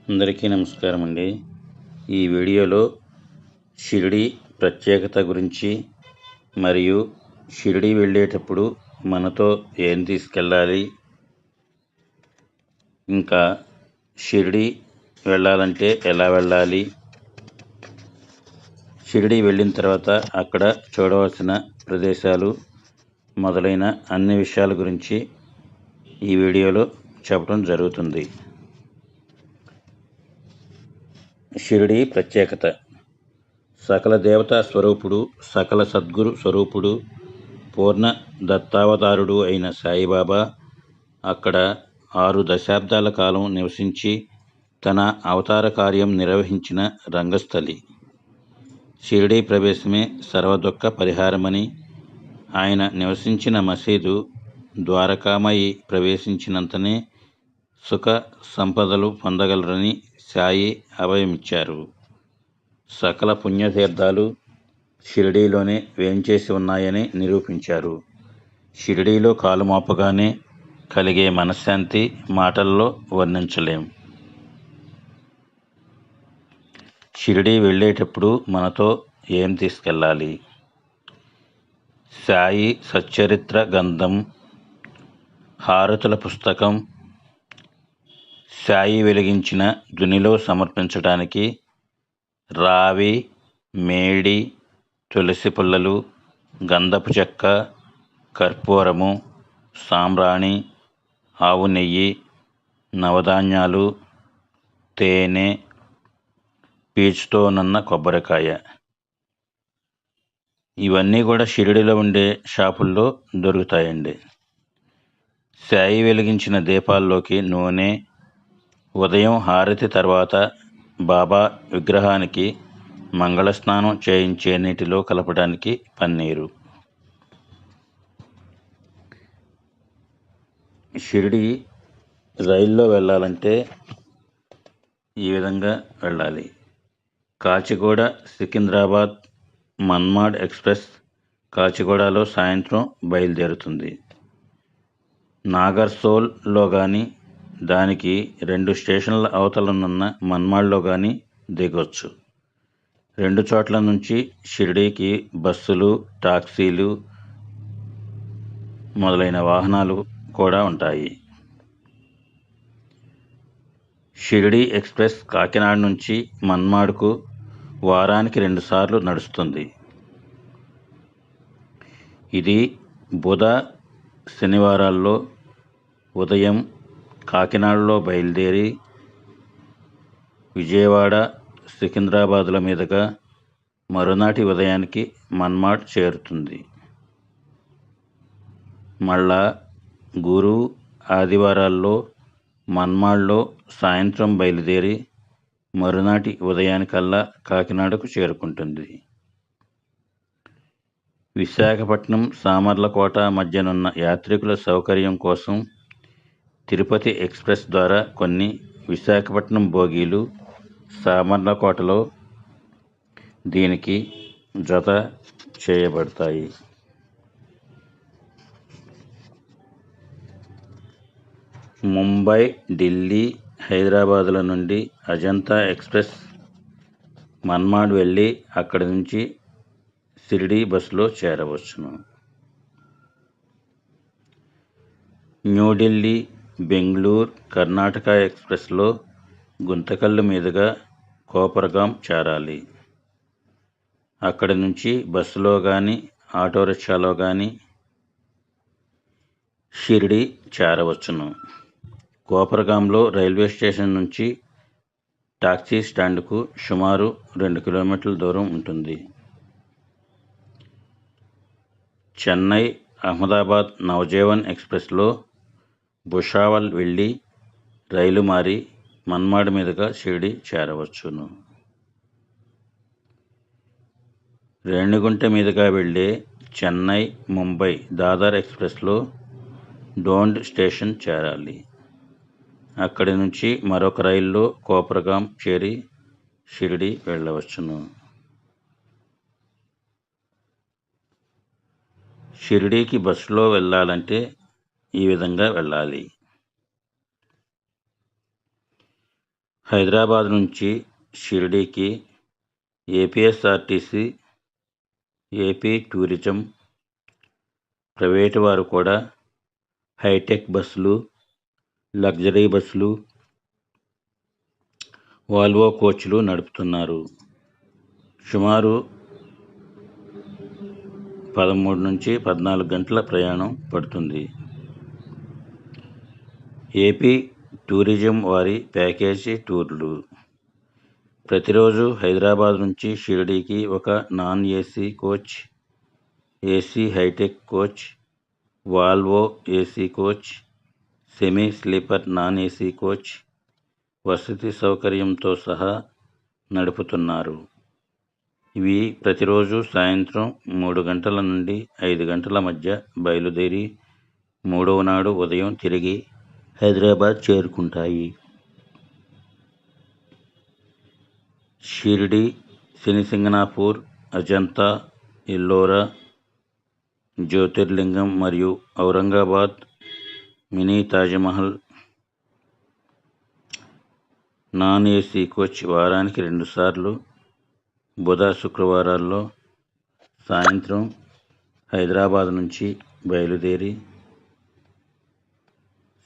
అందరికీ నమస్కారం అండి. ఈ వీడియోలో షిరిడి ప్రత్యేకత గురించి మరియు షిరిడి వెళ్ళేటప్పుడు మనతో ఏం తీసుకెళ్ళాలి, ఇంకా షిరిడి వెళ్ళాలంటే ఎలా వెళ్ళాలి, షిరిడి వెళ్ళిన తర్వాత అక్కడ చూడవలసిన ప్రదేశాలు మొదలైన అన్ని విషయాల గురించి ఈ వీడియోలో చెప్పడం జరుగుతుంది. షిరిడి ప్రత్యేకత: సకల దేవతా స్వరూపుడు, సకల సద్గురు స్వరూపుడు, పూర్ణ దత్తావతారుడు అయిన సాయిబాబా అక్కడ 6 దశాబ్దాల కాలం నివసించి తన అవతార కార్యం నిర్వహించిన రంగస్థలి. షిరిడి ప్రవేశమే సర్వదుఃఖ పరిహారమని, ఆయన నివసించిన మసీదు ద్వారకామయి ప్రవేశించినంతనే సుఖ సంపదలు పొందగలరని సాయి అభయమిచ్చారు. సకల పుణ్యతీర్థాలు షిరిడీలోనే వేంచేసి ఉన్నాయని నిరూపించారు. షిరిడీలో కాలు మోపగానే కలిగే మనశ్శాంతి మాటల్లో వర్ణించలేం. షిరిడీ వెళ్ళేటప్పుడు మనతో ఏం తీసుకెళ్ళాలి? సాయి సచ్చరిత్ర గ్రంథం, హారతుల పుస్తకం, సాయి వెలిగించిన దునిలో సమర్పించడానికి రావి, మేడి, తులసి పుల్లలు, గంధపు చెక్క, కర్పూరము, సాంబ్రాణి, ఆవు నెయ్యి, నవధాన్యాలు, తేనె, పీచుతోనున్న కొబ్బరికాయ. ఇవన్నీ కూడా షిరిడిలో ఉండే షాపుల్లో దొరుకుతాయండి. సాయి వెలిగించిన దీపాల్లోకి నూనె, ఉదయం హారతి తర్వాత బాబా విగ్రహానికి మంగళస్నానం చేయించే నీటిలో కలపడానికి పన్నీరు. షిరిడి రైల్లో వెళ్ళాలంటే ఈ విధంగా వెళ్ళాలి. కాచిగూడ సికింద్రాబాద్ మన్మాడ్ ఎక్స్ప్రెస్ కాచిగూడలో సాయంత్రం బయలుదేరుతుంది. నాగర్సోల్లో కానీ, దానికి 2 స్టేషన్ల అవతలనున్న మన్మాడ్లో కానీ దిగొచ్చు. 2 చోట్ల నుంచి షిరిడీకి బస్సులు, టాక్సీలు మొదలైన వాహనాలు కూడా ఉంటాయి. షిరిడి ఎక్స్ప్రెస్ కాకినాడ నుంచి మన్మాడ్కు వారానికి 2 సార్లు నడుస్తుంది. ఇది బుధ, శనివారాల్లో ఉదయం కాకినాడలో బయలుదేరి విజయవాడ, సికింద్రాబాద్ల మీదుగా మరునాటి ఉదయానికి మన్మాడ్ చేరుతుంది. మళ్ళా గురు, ఆదివారాల్లో మన్మాడ్లో సాయంత్రం బయలుదేరి మరునాటి ఉదయానికల్లా కాకినాడకు చేరుకుంటుంది. విశాఖపట్నం, సామర్లకోట మధ్యనున్న యాత్రికుల సౌకర్యం కోసం తిరుపతి ఎక్స్ప్రెస్ ద్వారా కొన్ని విశాఖపట్నం బోగీలు సామర్లకోటలో దీనికి జత చేయబడతాయి. ముంబై, ఢిల్లీ, హైదరాబాదుల నుండి అజంతా ఎక్స్ప్రెస్ మన్మాడ్ వెళ్ళి అక్కడి నుంచి షిరిడి బస్సులో చేరవచ్చును. న్యూఢిల్లీ, బెంగళూరు, కర్ణాటక ఎక్స్ప్రెస్లో గుంతకల్లు మీదుగా కోపర్గాం చేరాలి. అక్కడి నుంచి బస్సులో కానీ, ఆటో రిక్షాలో కానీ షిరిడి చేరవచ్చును. కోపర్గాంలో రైల్వే స్టేషన్ నుంచి టాక్సీ స్టాండ్కు సుమారు 2 కిలోమీటర్ల దూరం ఉంటుంది. చెన్నై, అహ్మదాబాద్ నవజీవన్ ఎక్స్ప్రెస్లో భుసావల్ వెళ్ళి రైలు మారి మన్మాడ్ మీదుగా షిరిడి చేరవచ్చును. రేణిగుంట మీదుగా వెళ్ళే చెన్నై, ముంబై దాదర్ ఎక్స్ప్రెస్లో డోండ్ స్టేషన్ చేరాలి. అక్కడి నుంచి మరొక రైల్లో కోపర్గాం చేరి షిరిడి వెళ్ళవచ్చును. షిరిడీకి బస్సులో వెళ్ళాలంటే ఈ విధంగా వెళ్ళాలి. హైదరాబాద్ నుంచి షిరిడీకి ఏపీఎస్ఆర్టీసీ, ఏపీ టూరిజం, ప్రైవేటు వారు కూడా హైటెక్ బస్సులు, లగ్జరీ బస్సులు, వాల్వో కోచ్లు నడుపుతున్నారు. సుమారు 13 నుంచి 14 గంటల ప్రయాణం పడుతుంది. ఏపీ టూరిజం వారి ప్యాకేజీ టూర్లు. ప్రతిరోజు హైదరాబాద్ నుంచి షిరిడీకి ఒక non AC coach, AC hitech coach, Volvo AC coach, semi sleeper non AC coach వసతి సౌకర్యంతో సహా నడుపుతున్నారు. ఇవి ప్రతిరోజు సాయంత్రం 3 గంటల నుండి 5 గంటల మధ్య బయలుదేరి 3వ నాడు ఉదయం తిరిగి హైదరాబాద్ చేరుకుంటాయి. షిరిడి, శనిసింగనాపూర్, అజంతా, ఎల్లోరా, జ్యోతిర్లింగం మరియు Aurangabad mini Taj Mahal non AC coach వారానికి 2 సార్లు బుధ, శుక్రవారాల్లో సాయంత్రం హైదరాబాద్ నుంచి బయలుదేరి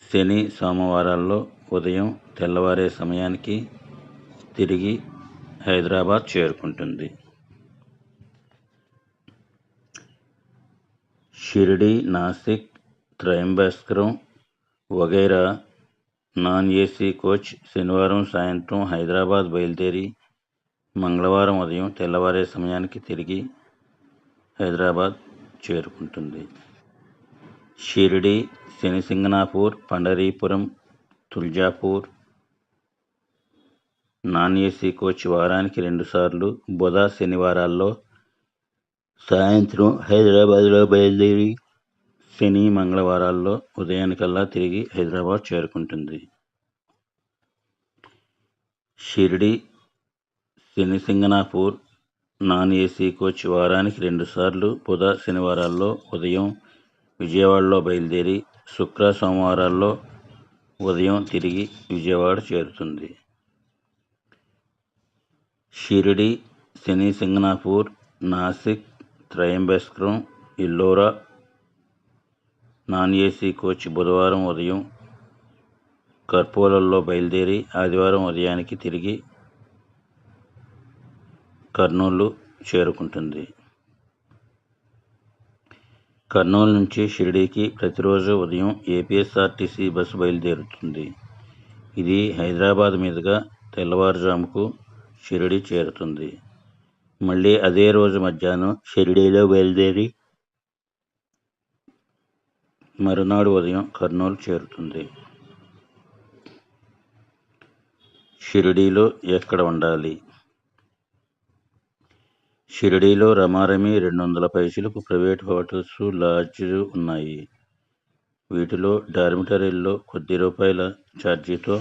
శని, సోమవారాల్లో ఉదయం తెల్లవారే సమయానికి తిరిగి హైదరాబాద్ చేరుకుంటుంది. షిరిడి, నాసిక్, త్రయంబకేశ్వరం వగైరా నాన్ ఏసీ కోచ్ శనివారం సాయంత్రం హైదరాబాద్ బయలుదేరి మంగళవారం ఉదయం తెల్లవారే సమయానికి తిరిగి హైదరాబాద్ చేరుకుంటుంది. Shirdi, Shani Shingnapur, Pandharpur, Tuljapur non AC coach వారానికి 2 సార్లు బుధ, శనివారాల్లో సాయంత్రం హైదరాబాద్లో బయలుదేరి శని, మంగళవారాల్లో ఉదయానికల్లా తిరిగి హైదరాబాద్ చేరుకుంటుంది. Shirdi, Shani Shingnapur non AC coach వారానికి 2 సార్లు బుధ, శనివారాల్లో ఉదయం విజయవాడలో బయలుదేరి శుక్ర, సోమవారాల్లో ఉదయం తిరిగి విజయవాడ చేరుతుంది. షిరిడి, శనిసింగనాపూర్, నాసిక్, త్రయంబకేశ్వరం, ఎల్లోరా నాన్ ఏసీ కోచ్ బుధవారం ఉదయం కర్పూలలో బయలుదేరి ఆదివారం ఉదయానికి తిరిగి కర్నూలు చేరుకుంటుంది. కర్నూలు నుంచి షిరిడీకి ప్రతిరోజు ఉదయం ఏపీఎస్ఆర్టీసీ బస్సు బయలుదేరుతుంది. ఇది హైదరాబాద్ మీదుగా తెల్లవారుజాముకు షిరిడీ చేరుతుంది. మళ్ళీ అదే రోజు మధ్యాహ్నం షిరిడీలో బయలుదేరి మరునాడు ఉదయం కర్నూలు చేరుతుంది. షిరిడీలో ఎక్కడ ఉండాలి? షిరిడీలో రమారమి 200 పైసలకు ప్రైవేట్ హోటల్స్, లాడ్జ్లు ఉన్నాయి. వీటిలో డార్మిటరీల్లో కొద్ది రూపాయల ఛార్జీతో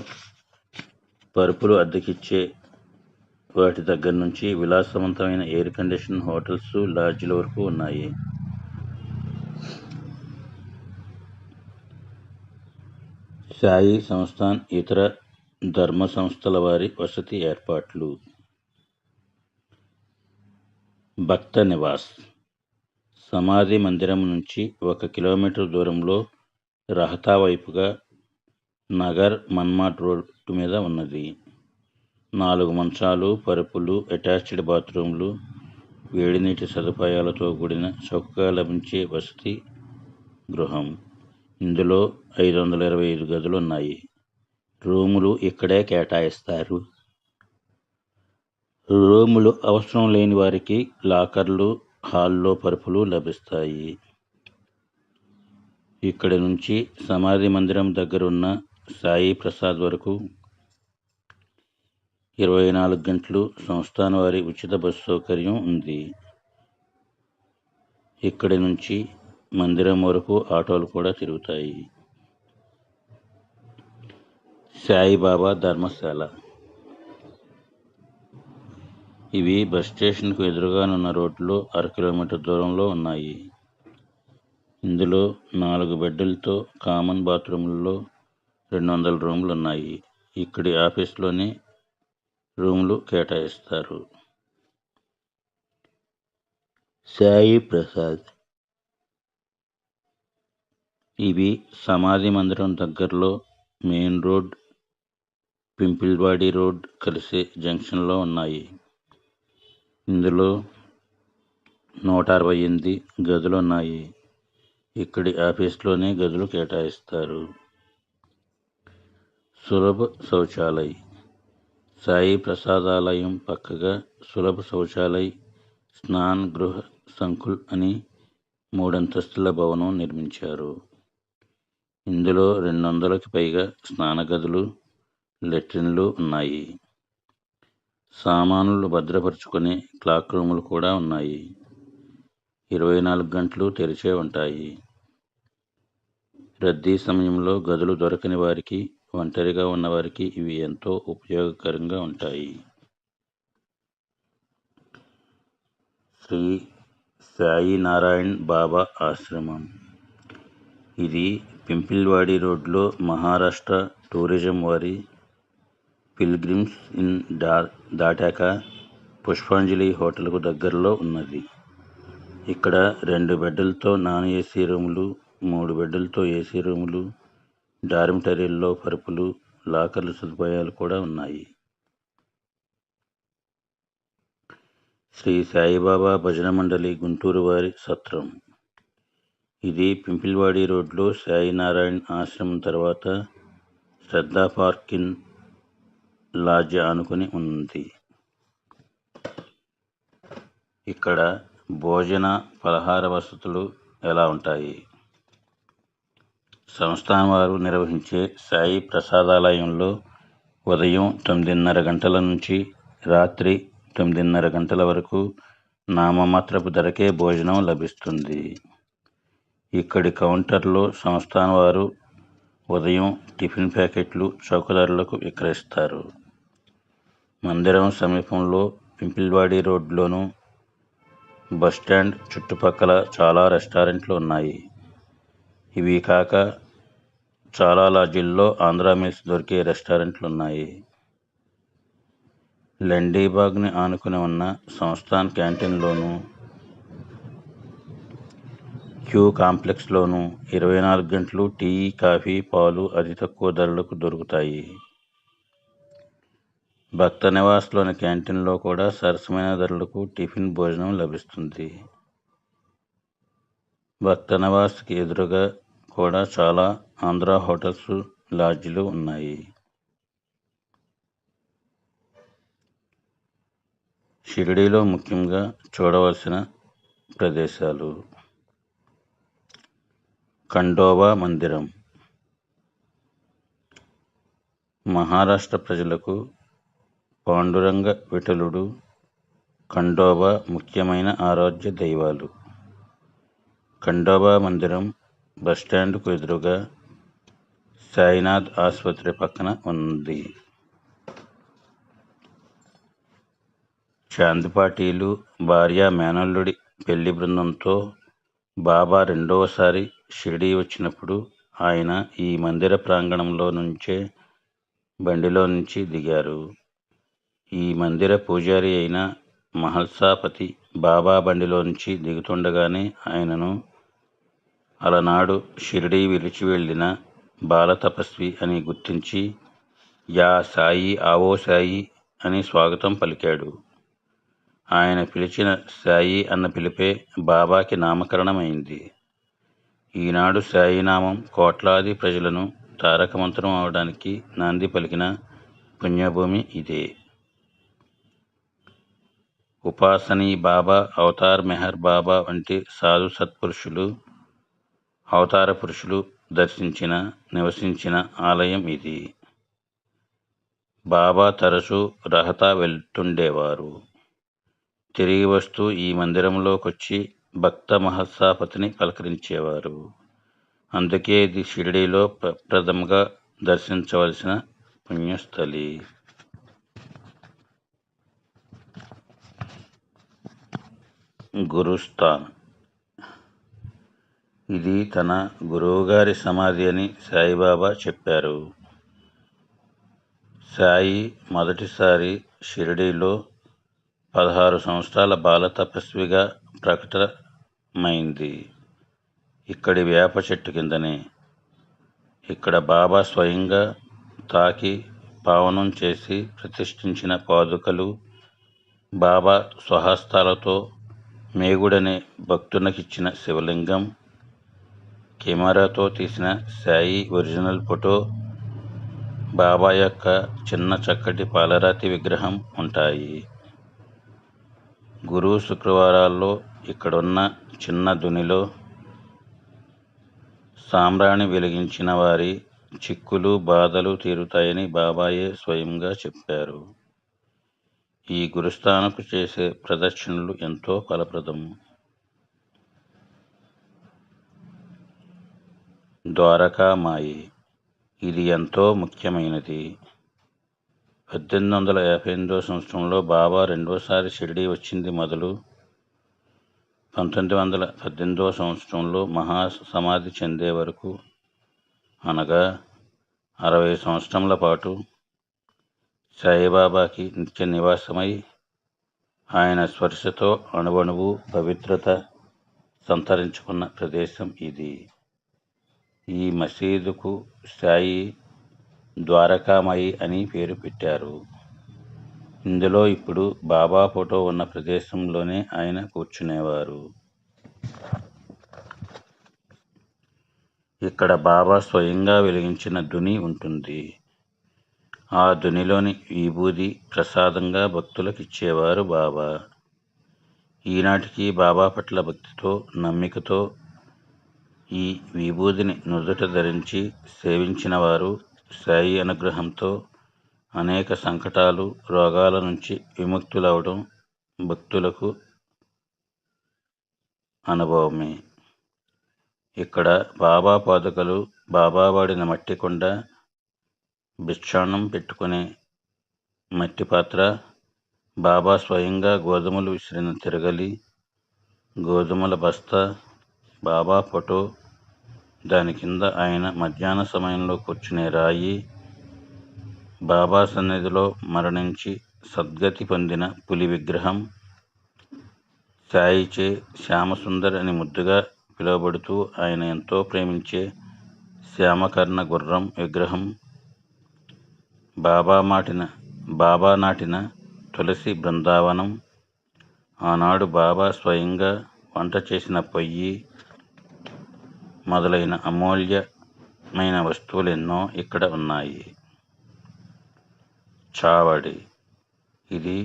పరుపులు అద్దెకిచ్చే వాటి దగ్గర నుంచి విలాసవంతమైన ఎయిర్ కండిషన్ హోటల్స్, లాడ్జ్ల వరకు ఉన్నాయి. సాయి సంస్థాన్ ఇతర ధర్మ సంస్థల వారి వసతి ఏర్పాట్లు. భక్త నివాస్ సమాధి మందిరం నుంచి 1 కిలోమీటర్ దూరంలో రహతా వైపుగా నగర్ మన్మాడ్ రోడ్డు మీద ఉన్నది. 4 మంచాలు, పరుపులు, అటాచ్డ్ బాత్రూంలు, వేడినీటి సదుపాయాలతో కూడిన చౌకగా లభించే వసతి గృహం. ఇందులో 525 గదులు ఉన్నాయి. రూములు ఇక్కడే కేటాయిస్తారు. రూములు అవసరం లేని వారికి లాకర్లు, హాల్లో పరుపులు లభిస్తాయి. ఇక్కడి నుంచి సమాధి మందిరం దగ్గరున్న సాయి ప్రసాద్ వరకు 24 గంటలు సంస్థాన్ వారి ఉచిత బస్సు సౌకర్యం ఉంది. ఇక్కడి నుంచి మందిరం వరకు ఆటోలు కూడా తిరుగుతాయి. సాయిబాబా ధర్మశాల. ఇవి బస్ స్టేషన్కు ఎదురుగానున్న రోడ్లో 1/2 కిలోమీటర్ దూరంలో ఉన్నాయి. ఇందులో 4 బెడ్లతో కామన్ బాత్రూములలో 200 రూములు ఉన్నాయి. ఇక్కడి ఆఫీసులోనే రూములు కేటాయిస్తారు. సాయి ప్రసాద్. ఇవి సమాధి మందిరం దగ్గరలో మెయిన్ రోడ్, పింపిల్వాడి రోడ్ కలిసే జంక్షన్లో ఉన్నాయి. ఇందులో 168 గదులున్నాయి. ఇక్కడి ఆఫీస్లోనే గదులు కేటాయిస్తారు. సులభ శౌచాలయ్. సాయి ప్రసాదాలయం పక్కగా సులభ శౌచాలయ్, స్నాన్ గృహ సంకుల్ అని 3 అంతస్తుల భవనం నిర్మించారు. ఇందులో 200కి పైగా స్నాన గదులు, లెట్రిన్లు ఉన్నాయి. సామానులు భద్రపరుచుకునే క్లాక్ రూములు కూడా ఉన్నాయి. 24 గంటలు తెరిచే ఉంటాయి. రద్దీ సమయంలో గదులు దొరకని వారికి, ఒంటరిగా ఉన్నవారికి ఇవి ఎంతో ఉపయోగకరంగా ఉంటాయి. శ్రీ సాయి నారాయణ్ బాబా ఆశ్రమం. ఇది పింపిల్వాడి రోడ్లో మహారాష్ట్ర టూరిజం వారి పిల్గ్రిమ్స్ ఇన్ దాటాక పుష్పాంజలి హోటల్కు దగ్గరలో ఉన్నది. ఇక్కడ 2 బెడ్లతో నాన్ ఏసీ రూములు, 3 బెడ్లతో ఏసీ రూములు, డార్మిటరీల్లో పరుపులు, లాకర్ల సదుపాయాలు కూడా ఉన్నాయి. శ్రీ సాయిబాబా భజన మండలి గుంటూరు వారి సత్రం. ఇది పింపిల్వాడి రోడ్లో సాయినారాయణ్ ఆశ్రమం తర్వాత శ్రద్ధా పార్క్ ఇన్ లాడ్జ్ ఆనుకుని ఉంది. ఇక్కడ భోజన ఫలహార వసతులు ఎలా ఉంటాయి? సంస్థానం వారు నిర్వహించే సాయి ప్రసాదాలయంలో ఉదయం 9:30 గంటల నుంచి రాత్రి 9:30 గంటల వరకు నామమాత్రపు ధరకే భోజనం లభిస్తుంది. ఇక్కడి కౌంటర్లో సంస్థానం వారు ఉదయం టిఫిన్ ప్యాకెట్లు చౌక ధరలకు విక్రయిస్తారు. మందిరం సమీపంలో పింపిల్వాడి రోడ్లోను, బస్టాండ్ చుట్టుపక్కల చాలా రెస్టారెంట్లు ఉన్నాయి. ఇవి కాక చాలా లాడ్జీల్లో ఆంధ్రా మీల్స్ దొరికే రెస్టారెంట్లున్నాయి. లెండీబాగ్ని ఆనుకుని ఉన్న సంస్థాన్ క్యాంటీన్లోను, క్యూ కాంప్లెక్స్లోను 24 గంటలు టీ, కాఫీ, పాలు అతి తక్కువ ధరలకు దొరుకుతాయి. భక్త నివాస్లోని క్యాంటీన్లో కూడా సరసమైన ధరలకు టిఫిన్ భోజనం లభిస్తుంది. భక్త నివాస్కి ఎదురుగా కూడా చాలా ఆంధ్రా హోటల్స్, లాడ్జీలు ఉన్నాయి. షిరిడీలో ముఖ్యంగా చూడవలసిన ప్రదేశాలు: ఖండోబా మందిరం. మహారాష్ట్ర ప్రజలకు పాండురంగ విఠలుడు, ఖండోబా ముఖ్యమైన ఆరాధ్య దైవాలు. ఖండోబా మందిరం బస్టాండ్కు ఎదురుగా సాయినాథ్ ఆసుపత్రి పక్కన ఉంది. చాందిపాటీలు భార్య మేనల్లుడి పెళ్లి బృందంతో బాబా రెండవసారి షిరిడీ వచ్చినప్పుడు ఆయన ఈ మందిర ప్రాంగణంలో నుంచే బండిలో నుంచి దిగారు. ఈ మందిర పూజారి అయిన మహల్సాపతి బాబా బండిలో నుంచి దిగుతుండగానే ఆయనను అలనాడు షిరిడీ విడిచి వెళ్ళిన బాలతపస్వి అని గుర్తించి యా సాయి ఆవో సాయి అని స్వాగతం పలికాడు. ఆయన పిలిచిన సాయి అన్న పిలిపే బాబాకి నామకరణమైంది. ఈనాడు సాయినామం కోట్లాది ప్రజలను తారకమంత్రం అవడానికి నాంది పలికిన పుణ్యభూమి ఇదే. ఉపాసనీ బాబా, అవతార్ మెహర్ బాబా వంటి సాధు సత్పురుషులు, అవతార పురుషులు నివసించిన ఆలయం ఇది. బాబా తరచూ రహతా వెళ్తుండేవారు. తిరిగి వస్తూ ఈ మందిరంలోకొచ్చి భక్త మహల్సాపతిని పలకరించేవారు. అందుకే ఇది షిరిడీలో ప్రథమంగా దర్శించవలసిన పుణ్యస్థలి. గురుస్థాన్. ఇది తన గురువుగారి సమాధి అని సాయిబాబా చెప్పారు. సాయి మొదటిసారి షిరిడీలో 16 సంవత్సరాల బాల తపస్విగా ప్రకటమైంది. ఇక్కడి వేప చెట్టు కిందనే. ఇక్కడ బాబా స్వయంగా తాకి పావనం చేసి ప్రతిష్ఠించిన పాదుకలు, బాబా స్వహస్తాలతో మేగుడనే భక్తునకిచ్చిన శివలింగం, కెమెరాతో తీసిన సాయి ఒరిజినల్ ఫోటో, బాబా యొక్క చిన్న చక్కటి పాలరాతి విగ్రహం ఉంటాయి. గురు శుక్రవారాల్లో ఇక్కడున్న చిన్న దునిలో సాంబ్రాణి వెలిగించిన వారి చిక్కులు బాధలు తీరుతాయని బాబాయే స్వయంగా చెప్పారు. ఈ గురుస్థానకు చేసే ప్రదక్షిణలు ఎంతో ఫలప్రదం. ద్వారకామాయి ఇది ఎంతో ముఖ్యమైనది. 1858 సంవత్సరంలో బాబా రెండోసారి షిరిడీ వచ్చింది మొదలు 1918 సంవత్సరంలో మహాసమాధి చెందే వరకు, అనగా 60 సంవత్సరముల పాటు సాయిబాబాకి నిత్య నివాసమై ఆయన స్పర్శతో అణువణువు పవిత్రత సంతరించుకున్న ప్రదేశం ఇది. ఈ మసీదుకు సాయి ద్వారకామాయి అని పేరు పెట్టారు. ఇందులో ఇప్పుడు బాబా ఫోటో ఉన్న ప్రదేశంలోనే ఆయన కూర్చునేవారు. ఇక్కడ బాబా స్వయంగా వెలిగించిన దుని ఉంటుంది. ఆ దునిలోని విభూది ప్రసాదంగా భక్తులకు ఇచ్చేవారు బాబా. ఈనాటికి బాబా పట్ల భక్తితో, నమ్మికతో ఈ విభూదిని నుదుట ధరించి సేవించిన వారు సాయి అనుగ్రహంతో అనేక సంకటాలు, రోగాల నుంచి విముక్తులవడం భక్తులకు అనుభవమే. ఇక్కడ బాబా పాదుకలు, బాబా వాడిన మట్టి కొండ, భిక్షాన్నం పెట్టుకునే మట్టి పాత్ర, బాబా స్వయంగా గోధుమలు విసిరిన తిరగలి, గోధుమల బస్తా, బాబా ఫోటో, దాని కింద ఆయన మధ్యాహ్న సమయంలో కూర్చునే రాయి, బాబా సన్నిధిలో మరణించి సద్గతి పొందిన పులి విగ్రహం, సాయిచే శ్యామసుందర్ అని ముద్దుగా పిలువబడుతూ ఆయన ఎంతో ప్రేమించే శ్యామకర్ణ గుర్రం విగ్రహం, బాబా నాటిన తులసి బృందావనం, ఆనాడు బాబా స్వయంగా వంట చేసిన పొయ్యి మొదలైన అమూల్యమైన వస్తువులు ఎన్నో ఇక్కడ ఉన్నాయి. చావడి ఇది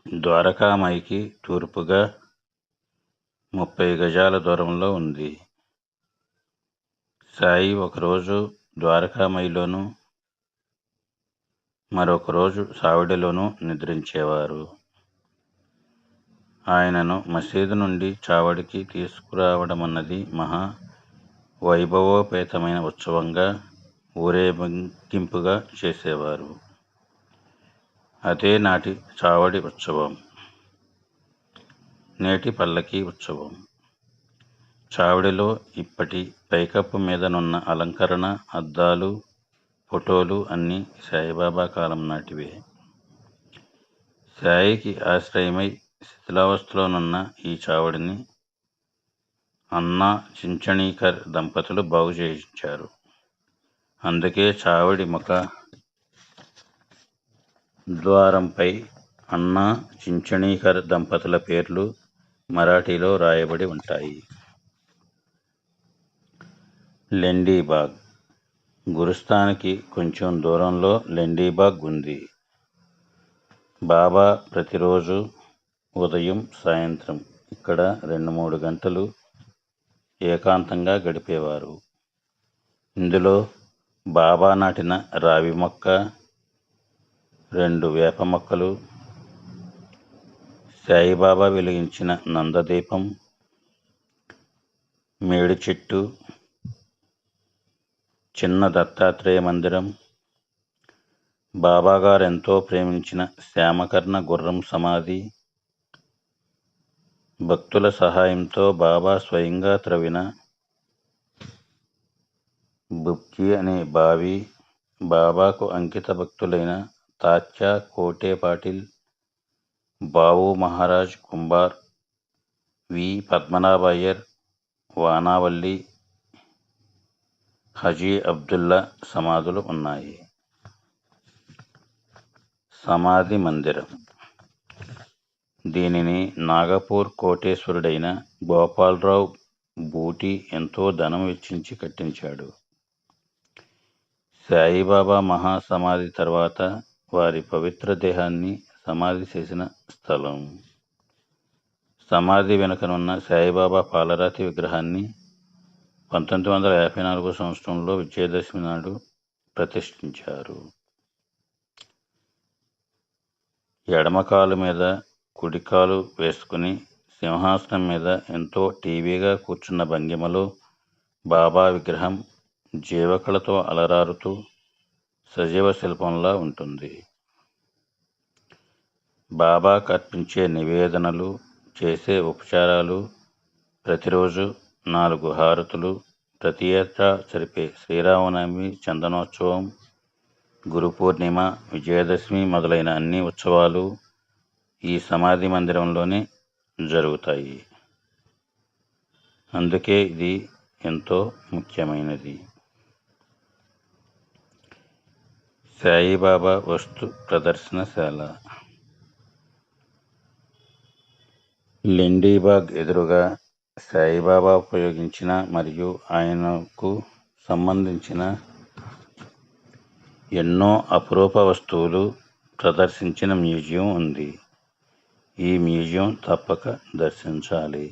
ద్వారకామాయికి తూర్పుగా 30 గజాల దూరంలో ఉంది. సాయి ఒకరోజు ద్వారకామాయిలోనూ మరొక రోజు చావడిలోనూ నిద్రించేవారు. ఆయనను మసీదు నుండి చావడికి తీసుకురావడమన్నది మహా వైభవోపేతమైన ఉత్సవంగా, ఊరేగింపుగా చేసేవారు. అదే నాటి చావడి ఉత్సవం, నేటి పల్లకీ ఉత్సవం. చావడిలో ఇప్పటి పైకప్పు మీదనున్న అలంకరణ, అద్దాలు, ఫోటోలు అన్నీ సాయిబాబా కాలం నాటివే. సాయికి ఆశ్రయమై శిథిలావస్థలోనున్న ఈ చావడిని అన్నా చించణీకర్ దంపతులు బాగు చేయించారు. అందుకే చావడి ముఖ ద్వారంపై అన్నా చించణీకర్ దంపతుల పేర్లు మరాఠీలో రాయబడి ఉంటాయి. లెండీబాగ్ గురుస్థానికి కొంచెం దూరంలో లెండీబాగ్ ఉంది. బాబా ప్రతిరోజు ఉదయం, సాయంత్రం ఇక్కడ 2-3 గంటలు ఏకాంతంగా గడిపేవారు. ఇందులో బాబా నాటిన రావి మొక్క, 2 వేప మొక్కలు, సాయిబాబా వెలిగించిన నందదీపం, మేడి చెట్టు, చిన్న దత్తాత్రేయ మందిరం, బాబాగారు ఎంతో ప్రేమించిన శ్యామకర్ణ గుర్రం సమాధి, భక్తుల సహాయంతో బాబా స్వయంగా త్రవ్విన బుక్కి అనే బావి, బాబాకు అంకిత భక్తులైన తాత్యా కోటే పాటిల్, బావు మహారాజ్ కుంబార్, వి పద్మనాభ అయ్యర్, వానావల్లి, హజీ అబ్దుల్లా సమాధులు ఉన్నాయి. సమాధి మందిరం. దీనిని నాగపూర్ కోటేశ్వరుడైన గోపాలరావు బూటి ఎంతో ధనం వెచ్చించి కట్టించాడు. సాయిబాబా మహాసమాధి తర్వాత వారి పవిత్ర దేహాన్ని సమాధి చేసిన స్థలం. సమాధి వెనుకనున్న సాయిబాబా పాలరాతి విగ్రహాన్ని 1954 సంవత్సరంలో విజయదశమి నాడు ప్రతిష్ఠించారు. ఎడమకాలు మీద కుడికాలు వేసుకుని సింహాసనం మీద ఎంతో టీవీగా కూర్చున్న భంగిమలో బాబా విగ్రహం జీవకళతో అలరారుతూ సజీవ శిల్పంలా ఉంటుంది. బాబాకు అర్పించే నివేదనలు, చేసే ఉపచారాలు, ప్రతిరోజు 4 హారతులు, ప్రతి ఏటా జరిపే శ్రీరామనవమి, చందనోత్సవం, గురు పూర్ణిమ, విజయదశమి మొదలైన అన్ని ఉత్సవాలు ఈ సమాధి మందిరంలోనే జరుగుతాయి. అందుకే ఇది ఎంతో ముఖ్యమైనది. సాయిబాబా వస్తు ప్రదర్శనశాల. లెండీబాగ్ ఎదురుగా సాయిబాబా ఉపయోగించిన మరియు ఆయనకు సంబంధించిన ఎన్నో అపురూప వస్తువులు ప్రదర్శించిన మ్యూజియం ఉంది. ఈ మ్యూజియం తప్పక దర్శించాలి.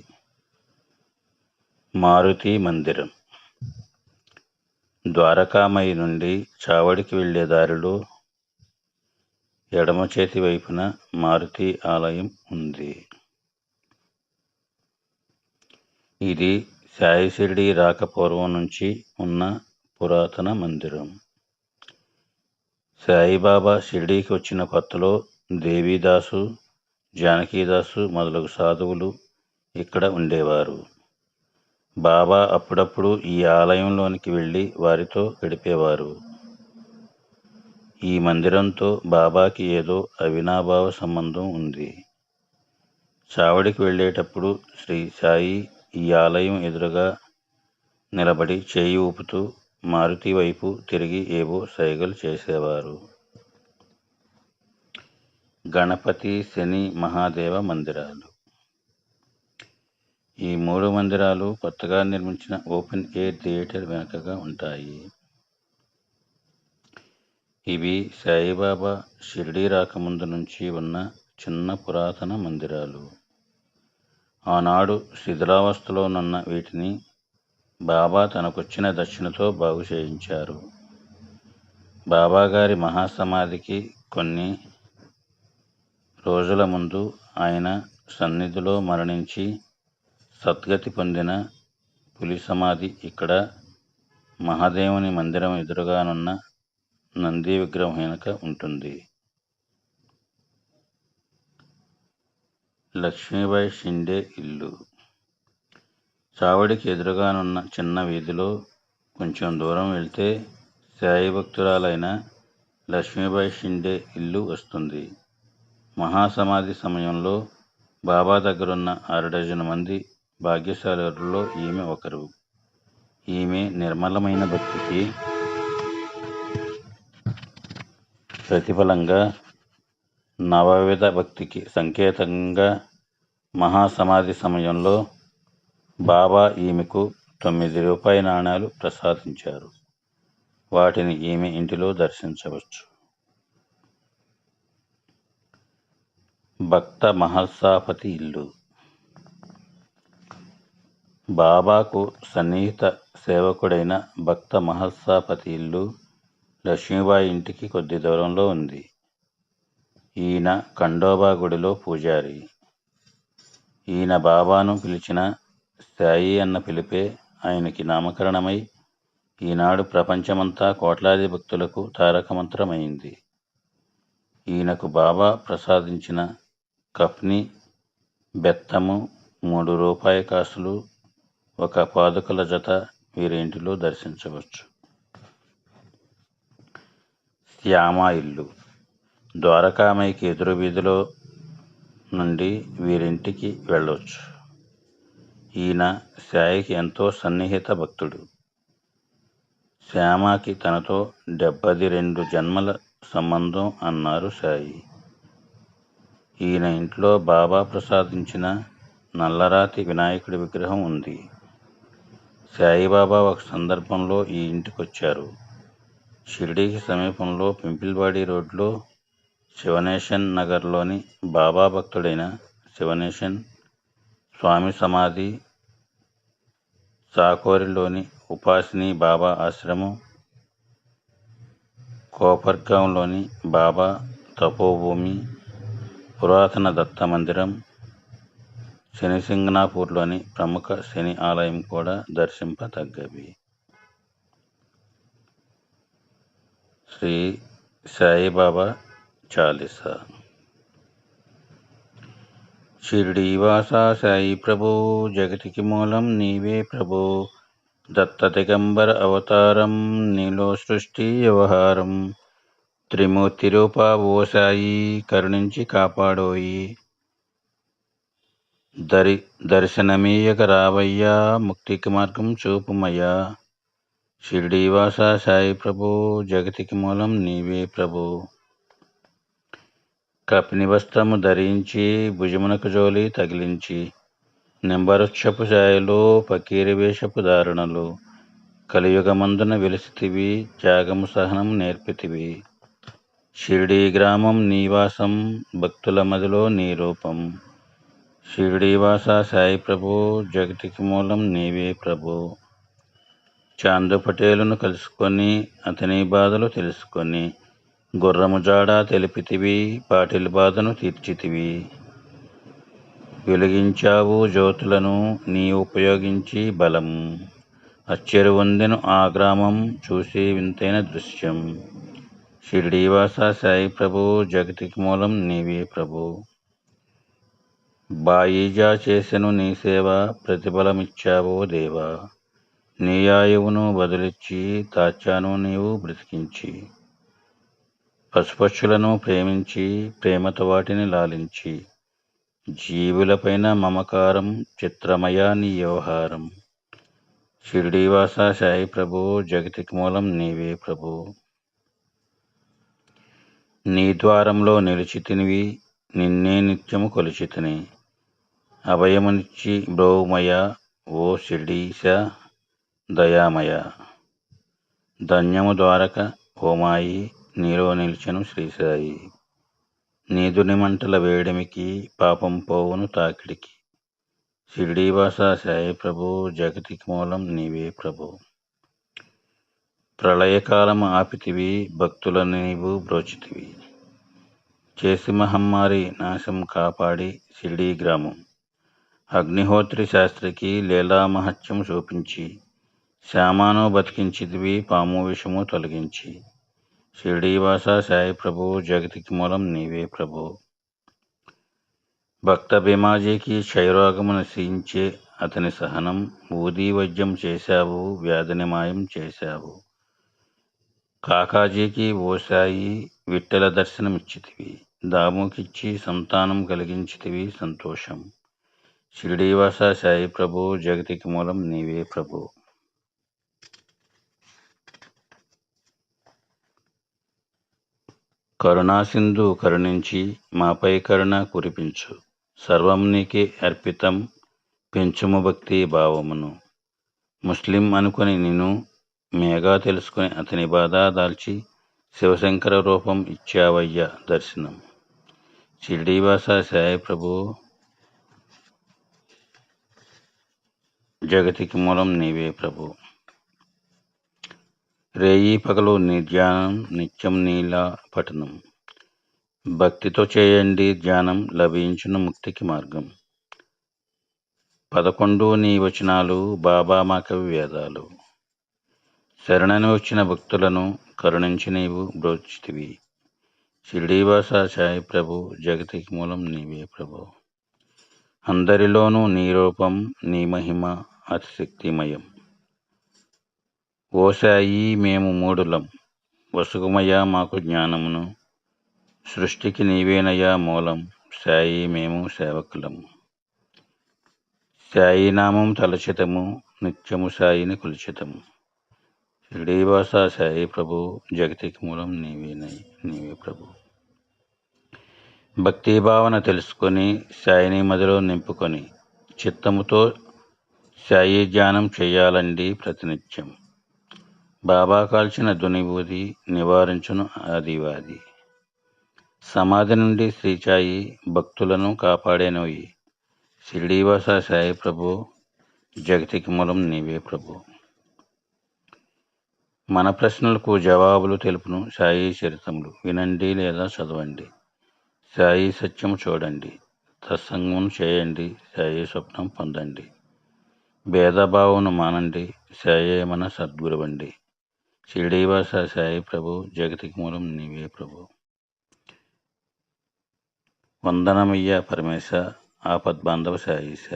మారుతి మందిరం. ద్వారకామయి నుండి చావడికి వెళ్లే దారిలో ఎడమ చేతి వైపున మారుతి ఆలయం ఉంది. ఇది సాయి షిరిడీ రాకపూర్వం నుంచి ఉన్న పురాతన మందిరం. సాయిబాబా షిరిడీకి వచ్చిన కొత్తలో దేవీదాసు, జానకీదాసు మొదలగు సాధువులు ఇక్కడ ఉండేవారు. బాబా అప్పుడప్పుడు ఈ ఆలయంలోనికి వెళ్ళి వారితో గడిపేవారు. ఈ మందిరంతో బాబాకి ఏదో అవినాభావ సంబంధం ఉంది. చావడికి వెళ్ళేటప్పుడు శ్రీ సాయి ఈ ఆలయం ఎదురుగా నిలబడి చేయి ఊపుతూ మారుతి వైపు తిరిగి ఏవో సైగలు చేసేవారు. గణపతి, శని, మహాదేవ మందిరాలు. ఈ 3 మందిరాలు కొత్తగా నిర్మించిన ఓపెన్ ఎయిర్ థియేటర్ వెనుకగా ఉంటాయి. ఇవి సాయిబాబా షిరిడీ రాకముందు నుంచి ఉన్న చిన్న పురాతన మందిరాలు. ఆనాడు శిథిలావస్థలోనున్న వీటిని బాబా తనకొచ్చిన దక్షిణతో బాగు చేయించారు. బాబాగారి మహాసమాధికి కొన్ని రోజుల ముందు ఆయన సన్నిధిలో మరణించి సద్గతి పొందిన పులి సమాధి ఇక్కడ మహాదేవుని మందిరం ఎదురుగానున్న నంది విగ్రహం వెనుక ఉంటుంది. లక్ష్మీబాయి షిండే ఇల్లు. చావడికి ఎదురుగానున్న చిన్న వీధిలో కొంచెం దూరం వెళ్తే సాయి భక్తురాలైన లక్ష్మీబాయి షిండే ఇల్లు వస్తుంది. మహాసమాధి సమయంలో బాబా దగ్గరున్న 6 డజను మంది భాగ్యశాలులలో ఈమె ఒకరు. ఈమె నిర్మలమైన భక్తికి ప్రతిఫలంగా, నవవిధ భక్తికి సంకేతంగా మహాసమాధి సమయంలో బాబా ఈమెకు 9 రూపాయి నాణాలు ప్రసాదించారు. వాటిని ఈమె ఇంటిలో దర్శించవచ్చు. భక్త మహల్సాపతి ఇల్లు. బాబాకు సన్నిహిత సేవకుడైన భక్త మహల్సాపతి ఇల్లు లక్ష్మీబాయి ఇంటికి కొద్ది దూరంలో ఉంది. ఈయన ఖండోబా గుడిలో పూజారి. ఈయన బాబాను పిలిచిన సాయి అన్న పిలిపే ఆయనకి నామకరణమై ఈనాడు ప్రపంచమంతా కోట్లాది భక్తులకు తారకమంత్రమైంది. ఈయనకు బాబా ప్రసాదించిన కఫ్ని, బెత్తము, 3 రూపాయి కాసులు, 1 పాదుకల జత వీరి ఇంటిలో దర్శించవచ్చు. యామా ఇల్లు. ద్వారకామాయికి ఎదురు వీధిలో నుండి వీరింటికి వెళ్ళొచ్చు. ఈయన సాయికి ఎంతో సన్నిహిత భక్తుడు. శ్యామకి తనతో 72 జన్మల సంబంధం అన్నారు సాయి. ఈయన ఇంట్లో బాబా ప్రసాదించిన నల్లరాతి వినాయకుడి విగ్రహం ఉంది. సాయిబాబా ఒక సందర్భంలో ఈ ఇంటికొచ్చారు. షిరిడీకి సమీపంలో పింపిల్వాడి రోడ్లో శివనేశన్ నగర్లోని బాబా భక్తుడైన శివనేశన్ స్వామి సమాధి, సాకోరిలోని ఉపాసిని బాబా ఆశ్రమం, కోపర్గాంలోని బాబా తపోభూమి, పురాతన దత్త మందిరం, శనిసింగనాపూర్లోని ప్రముఖ శని ఆలయం కూడా దర్శింపతగ్గవి. శ్రీ సాయిబాబా చాలీసా. షిరిడీవాసా సాయి ప్రభో, జగతికి మూలం నీవే ప్రభో, దత్త దిగంబర అవతారం, నీలో సృష్టి వ్యవహారం, త్రిమూర్తి రూపా ఓ సాయి, కరుణించి కాపాడోయి, దర్శనమీయక రావయ్యా, ముక్తికి మార్గం చూపుమయ్యా. షిరిడీవాసా సాయి ప్రభో, జగతికి మూలం నీవే ప్రభో. కపిని వస్త్రము ధరించి, భుజమునకు జోలి తగిలించి, నింబవృక్షపు ఛాయలో ఫకీరి వేషపు ధారణలు, కలియుగమందున వెలిసితివి, త్యాగము సహనం నేర్పితివి. షిరిడీ గ్రామం నీవాసం, భక్తుల మదిలో నీ రూపం. షిరిడీవాసా సాయి ప్రభో, జగతికి మూలం నీవే ప్రభో. చాందు పటేలును కలుసుకొని, అతని బాధలు తెలుసుకొని, గుర్రము జాడ తెలిపితివి, పాటిల్ బాధను తీర్చితివి. వెలిగించావు జ్యోతులను నీ ఉపయోగించి బలం, అచ్చెరువొందెను ఆ గ్రామం చూసి వింతైన దృశ్యం. షిరిడీవాసా సాయి ప్రభో, జగతికి మూలం నీవే ప్రభో. బాయిజా చేసెను నీ సేవ, ప్రతిఫలమిచ్చావో దేవా, నీ ఆయువును బదులిచ్చి, తాచాను నీవు బ్రతికించి. పశుపక్షులను ప్రేమించి, ప్రేమతో వాటిని లాలించి, జీవులపైన మమకారం, చిత్రమయా నీ వ్యవహారం. షిరిడీవాసా సాయి ప్రభో, జగతికి మూలం నీవే ప్రభో. నీ ద్వారంలో నిలిచితినివి, నిన్నే నిత్యము కొలిచితిని, అభయమునిచ్చి బ్రోవుమయ ఓ షిరిడీశ దయామయ. ధన్యము ద్వారక ఓమాయి, నీలో నిలిచెను శ్రీసాయి, నీదు నిమంటల వేడిమికి, పాపం పోవును తాకిడికి. షిరిడీవాసా సాయి ప్రభో, జగతికి మూలం నీవే ప్రభో. ప్రళయకాలము ఆపితివి, భక్తులను నీవు బ్రోచితివి, చేసి మహమ్మారి నాశం కాపాడి షిరిడీ గ్రామం. అగ్నిహోత్రి శాస్త్రికి లీలా మహత్యం చూపించి, శ్యామాను బతికించితివి, పాము విషము తొలగించి. షిరిడీవాసా సాయి ప్రభో, జగతికి మూలం నీవే ప్రభో. భక్త భీమాజీకి క్షయరోగము నశించే అతని సహనం, ఊదీ వైద్యం చేశావు, వ్యాధిని మాయం చేశావు. కాకాజీకి ఓ సాయి విఠ్ఠల దర్శనమిచ్చితివి, దాముకిచ్చి సంతానం కలిగించితివి సంతోషం. షిరిడీవాసా సాయి ప్రభో, జగతికి మూలం నీవే ప్రభో. కరుణాసింధు కరుణించి, మాపై కరుణ కురిపించు, సర్వం నీకే అర్పితం, పెంచుము భక్తి భావమును. ముస్లిం అనుకుని నిన్ను మేఘా తెలుసుకుని, అతని బాధ దాల్చి, శివశంకర రూపం ఇచ్చావయ్య దర్శనం. షిరిడీవాసా సాయి ప్రభో, జగతికి మూలం నీవే ప్రభో. రేయి పగలు నీ ధ్యానం, నిత్యం నీలా పఠనం, భక్తితో చేయండి ధ్యానం, లభించును ముక్తికి మార్గం. 11 నీ వచనాలు, బాబా మాకవి వేదాలు. శరణని వచ్చిన భక్తులను కరుణించి నీవు బ్రోచితివి. షిరిడీవాసా సాయి ప్రభు, జగతికి మూలం నీవే ప్రభు. అందరిలోనూ నీ రూపం, నీ మహిమ అతి శక్తిమయం. ఓ సాయి మేము మూడులం, వసుగుమయ్యా మాకు జ్ఞానమును, సృష్టికి నీవేనయ్యా మూలం. సాయి మేము సేవకులము, సాయి నామం తలచితము, నిత్యము సాయిని కొలిచితము. షిరిడీవాస సాయి ప్రభు, జగతికి మూలం నీవే ప్రభు. భక్తి భావన తెలుసుకొని సాయిని మదిలో నింపుకొని చిత్తముతో సాయి ధ్యానం చేయాలండి ప్రతినిత్యం. బాబా కాల్చిన దునిబూది నివారించును ఆదివాది. సమాధి నుండి శ్రీచాయి భక్తులను కాపాడేనోయి. షిరిడీవాస సాయి ప్రభు, జగతికి మూలం నీవే ప్రభు. మన ప్రశ్నలకు జవాబులు తెలుపును సాయి చరితములు. వినండి లేదా చదవండి, సాయి సత్యం చూడండి, సత్సంగం చేయండి, సాయి స్వప్నం పొందండి. భేదభావమును మానండి, సాయే మన సద్గురువండి. షిరిడీవాస సాయి ప్రభు, జగతికి మూలం నీవే ప్రభు. వందనమయ్య పరమేశ, ఆపద్బాంధవ సాయిష.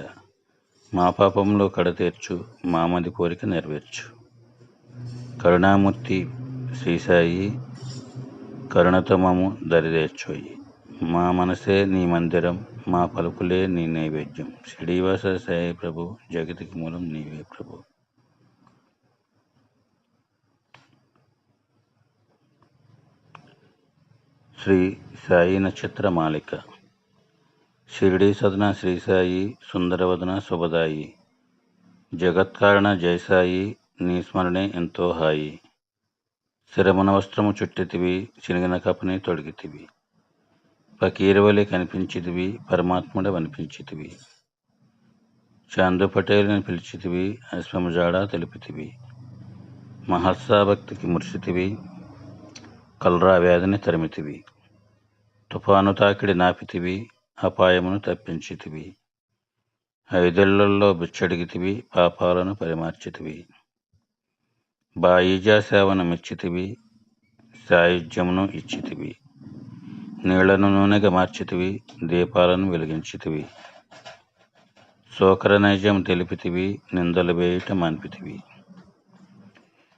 మా పాపంలో కడతీర్చు, మామది కోరిక నెరవేర్చు. కరుణామూర్తి శ్రీ సాయి, కరుణతో మము దరిదేర్చోయి. మా మనసే నీ మందిరం, మా పలుకులే నీ నైవేద్యం. షిరిడీవాస సాయి ప్రభు, జగతికి మూలం నీవే ప్రభు. శ్రీ సాయి నక్షత్ర మాలిక. షిరిడీ సదన శ్రీ సాయి, సుందరవదన శుభదాయి. జగత్కారణ జయసాయి, నీ స్మరణే ఎంతో హాయి. శిరమున వస్త్రము చుట్టితివి, చినిగిన కపని తొడిగితివి. ఫకీరువలి కనిపించితివి, పరమాత్ముడవనిపించితివి. చాందు పటేలుని పిలిచితివి, అశ్వముజాడ తెలిపితివి. మహత్సాభక్తికి ముర్సితివి, కల్రా వ్యాధిని తరిమితివి. తుఫాను తాకిడి నాపితివి, అపాయమును తప్పించితివి. 5 ఏళ్లలో బిచ్చడిగితివి, పాపాలను పరిమార్చితివి. బాయిజా సేవను మెచ్చితివి, సాయుధ్యమును ఇచ్చితివి. నీళ్లను నూనెగా మార్చితివి, దీపాలను వెలిగించితివి. శోకర నైజం తెలిపితివి, నిందలు వేయుట మాన్పితివి.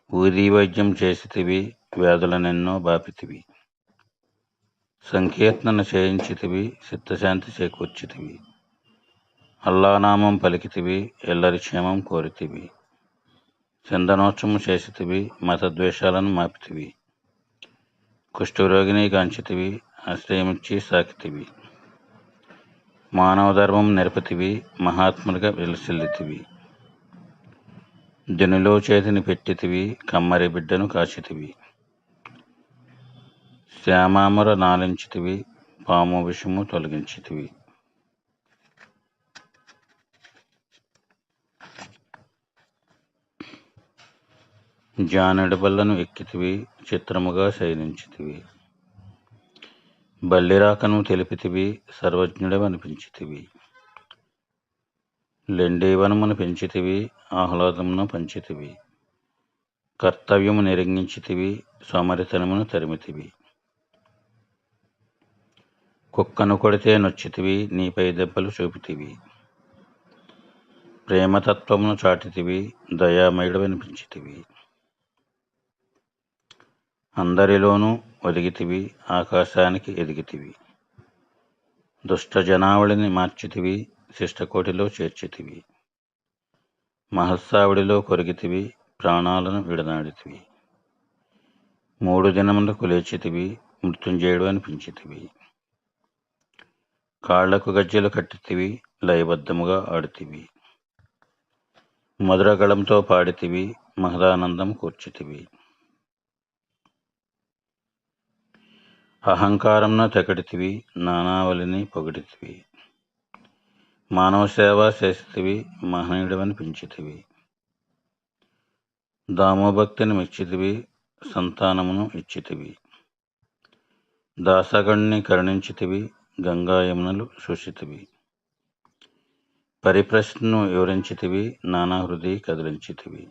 ఊదీ వైద్యం చేసితివి, వ్యాధులనెన్నో బాపితివి. సంకీర్తన చేయించితివి, చిత్తశాంతి చేకూర్చితివి. అల్లానామం పలికితివి, ఎల్లరి క్షేమం కోరితివి. చందనోత్సవము చేసితివి, మతద్వేషాలను మాపితివి. కుష్ఠరోగిని గాంచితివి, ఆశ్రయమిచ్చి సాకితివి. మానవ ధర్మం నెరపతివి, మహాత్ములుగా విలసిల్లితివి. దినిలో చేతిని పెట్టితివి, కమ్మరి బిడ్డను కాచితివి. శ్యామామర నాలించితివి, పాము విషము తొలగించితివి. జానెడు బల్లను ఎక్కితివి, చిత్రముగా శయనించితివి. బల్లిరాకను తెలిపితివి, సర్వజ్ఞుడవనిపించితివి. లెండీవనమును పెంచితివి, ఆహ్లాదమును పంచితివి. కర్తవ్యము నిరంగించితివి, సోమరితనమును తరిమితివి. కుక్కను కొడితే నొచ్చితివి, నీపై దెబ్బలు చూపితివి. ప్రేమతత్వమును చాటితివి, దయామయుడవనిపించితివి. అందరిలోనూ ఒదిగితివి, ఆకాశానికి ఎదిగితివి. దుష్ట జనావళిని మార్చితివి, శిష్టకోటిలో చేర్చితివి. మహత్సావుడిలో కొరిగితివి, ప్రాణాలను విడనాడితివి. 3 దినములకు లేచితివి, మృత్యుంజయుడు అనిపించితివి. కాళ్లకు గజ్జెలు కట్టితివి, లయబద్ధముగా ఆడితివి. మధురగళంతో పాడితివి, మహదానందం కూర్చితివి. అహంకారంను తెకడితివి, నానావలిని పొగిడితివి. మానవ సేవ చేసితివి, మహనీయుడవనిపించితివి. దామోభక్తిని మెచ్చితివి, సంతానమును ఇచ్చితివి. దాసగణ్ణి కరుణించితివి, గంగాయమునలు సూచితివి. పరిప్రశ్నను వివరించితివి, నానాహృది కదిలించితివి.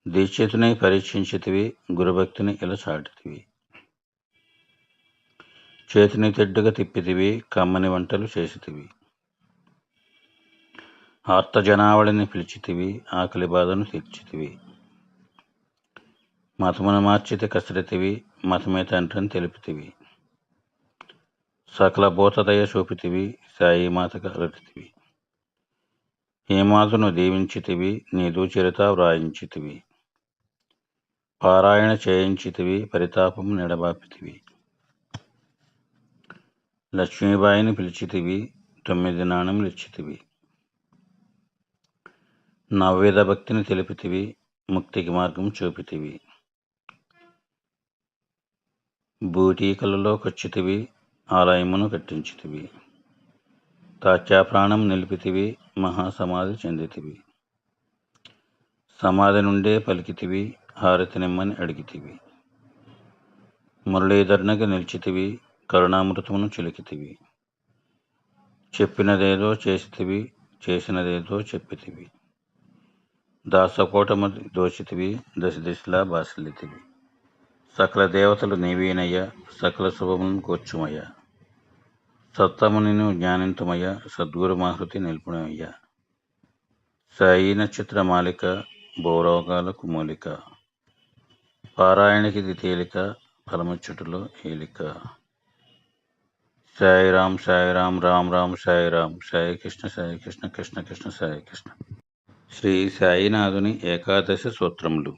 దీక్షితుని పరీక్షించితివి, గురుభక్తిని ఇలా చాటితివి. చేతిని తెడ్డుగా తిప్పితివి, కమ్మని వంటలు చేసితివి. ఆర్తజనావళిని పిలిచితివి, ఆకలి బాధను తీర్చితివి. మతమును మార్చితి కసరతివి, మతమే తండ్రిని తెలిపితివి. సకల భూతదయ చూపితివి, సాయి మాతగా అలటితివి. హేమాదును దీవించితివి, నీదు చరిత వ్రాయించితివి. పారాయణ చేయించితివి, పరితాపం నెడబాపితివి. లక్ష్మీబాయిని పిలిచితివి, 9 నాణములిచ్చితివి. నవ్విధ భక్తిని తెలిపితివి, ముక్తికి మార్గం చూపితివి. బూటీకలలో కొచ్చితివి, ఆలయమును కట్టించితివి. తాత్యాప్రాణం నిలిపితివి, మహాసమాధి చెందితివి. సమాధి నుండే పలికితివి, హారతి నిమ్మని అడిగితివి. మురళీధరునిగా నిలిచితివి, కరుణామృతమును చిలికితివి. చెప్పినదేదో చేసితివి, చేసినదేదో చెప్పితివి. దాసకోటమది దోచితివి, దశ దిశలా బాసిల్లితివి. సకల దేవతలు నీవేనయ్య, సకల శుభములను కూర్చుమయ్య. సత్తమునిను జ్ఞానింతుమయ్య, సద్గురు మాహృతి నిల్పుణమయ్య. సాయి నక్షత్ర మాలిక, భోరోగాలకు మూలిక. పారాయణకిది తేలిక, ఫలముచ్చుటలో ఏలిక. సాయి రామ్ రామ్ రామ్ సాయి రామ్. సాయి కృష్ణ కృష్ణ కృష్ణ సాయి కృష్ణ. శ్రీ సాయినాథుని ఏకాదశి సూత్రములు.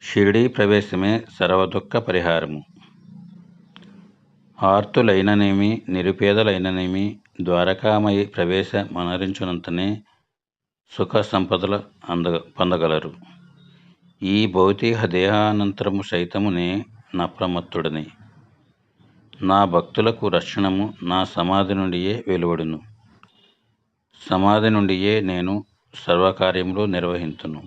షిరిడీ ప్రవేశమే సర్వదుఃఖ పరిహారము. ఆర్తులైననేమి, నిరుపేదలైననేమి ద్వారకామయి ప్రవేశ మనరించునంతనే సుఖ సంపదలు పొందగలరు. ఈ భౌతిక దేహానంతరము సైతమునే నప్రమత్తుడని. నా భక్తులకు రక్షణము నా సమాధి నుండియే వెలువడును. సమాధి నుండియే నేను సర్వకార్యములు నిర్వహింతును.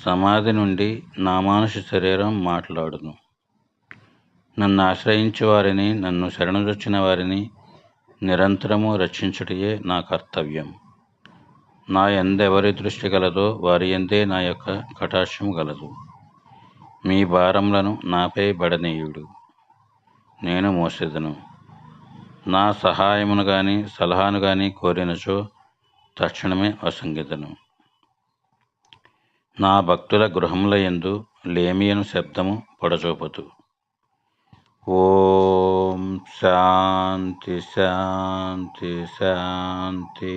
సమాధి నుండి నా మానుష శరీరం మాట్లాడును. నన్ను ఆశ్రయించు వారిని, నన్ను శరణుజొచ్చిన వారిని నిరంతరము రక్షించుటయే నా కర్తవ్యం. నా ఎందెవరి దృష్టి గలదో వారి ఎందే నా యొక్క కటాక్షము గలదు. మీ భారములను నాపై బడనీయుడు, నేను మోసెదను. నా సహాయమును గాని సలహాను గాని కోరినచో తక్షణమే అసంగెదను. నా భక్తుల గృహముల యందు లేమియను శబ్దము పొడచూపదు. ఓం శాంతి శాంతి శాంతి.